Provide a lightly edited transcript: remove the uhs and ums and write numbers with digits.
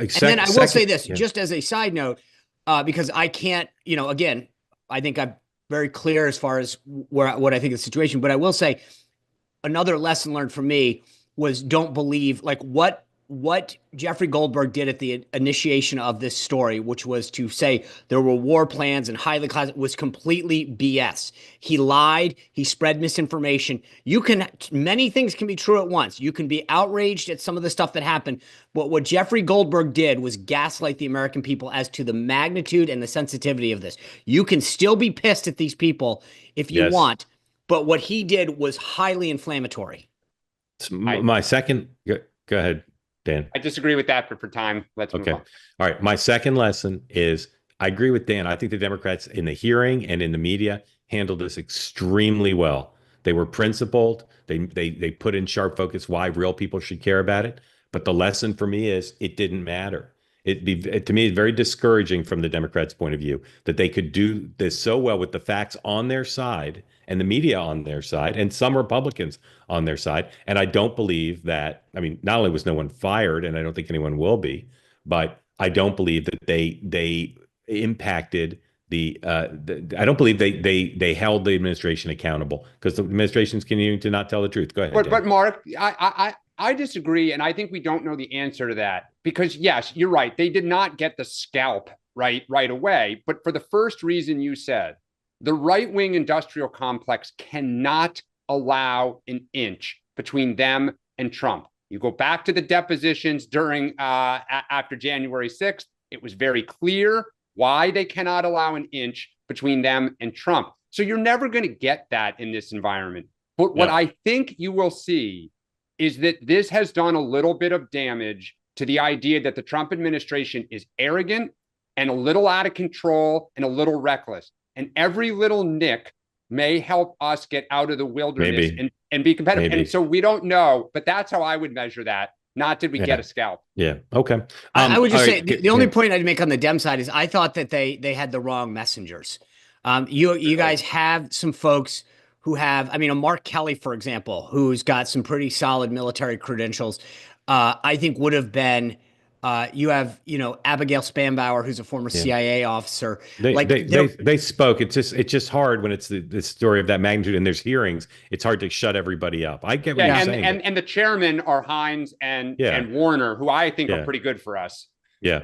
And then I will say this, Yeah. just as a side note, because I can't, again, I think I'm very clear as far as what I think of the situation. But I will say another lesson learned for me was don't believe like what Jeffrey Goldberg did at the initiation of this story, which was to say there were war plans and highly classified, was completely BS. He lied. He spread misinformation. Many things can be true at once. You can be outraged at some of the stuff that happened, but what Jeffrey Goldberg did was gaslight the American people as to the magnitude and the sensitivity of this. You can still be pissed at these people if you Yes. want, but what he did was highly inflammatory. I My second, go ahead, Dan. I disagree with that, but for time, let's move Okay. on. All right. My second lesson is I agree with Dan. I think the Democrats in the hearing and in the media handled this extremely well. They were principled. They put in sharp focus why real people should care about it. But the lesson for me is it didn't matter. To me, it's very discouraging from the Democrats' point of view that they could do this so well with the facts on their side and the media on their side and some Republicans on their side. And I don't believe that, I mean, not only was no one fired, and I don't think anyone will be, but I don't believe that they impacted I don't believe they held the administration accountable because the administration's continuing to not tell the truth. Go ahead, But Dan. but Mark, I disagree, and I think we don't know the answer to that because yes, you're right. They did not get the scalp right away, but for the first reason you said, the right-wing industrial complex cannot allow an inch between them and Trump. You go back to the depositions during after January 6th, it was very clear why they cannot allow an inch between them and Trump. So you're never going to get that in this environment. But what I think you will see is that this has done a little bit of damage to the idea that the Trump administration is arrogant and a little out of control and a little reckless. And every little nick may help us get out of the wilderness and be competitive. Maybe. And so we don't know, but that's how I would measure that. Not did we get a scalp. Yeah. Okay. I would just say right. the only point I'd make on the Dem side is I thought that they had the wrong messengers. You guys have some folks who have, I mean, a Mark Kelly, for example, who's got some pretty solid military credentials. I think would have been. You have, Abigail Spanbauer, who's a former CIA officer. They spoke. It's just hard when it's the story of that magnitude and there's hearings. It's hard to shut everybody up. I get what you're saying. And the chairmen are Hines and Warner, who I think are pretty good for us. Yeah.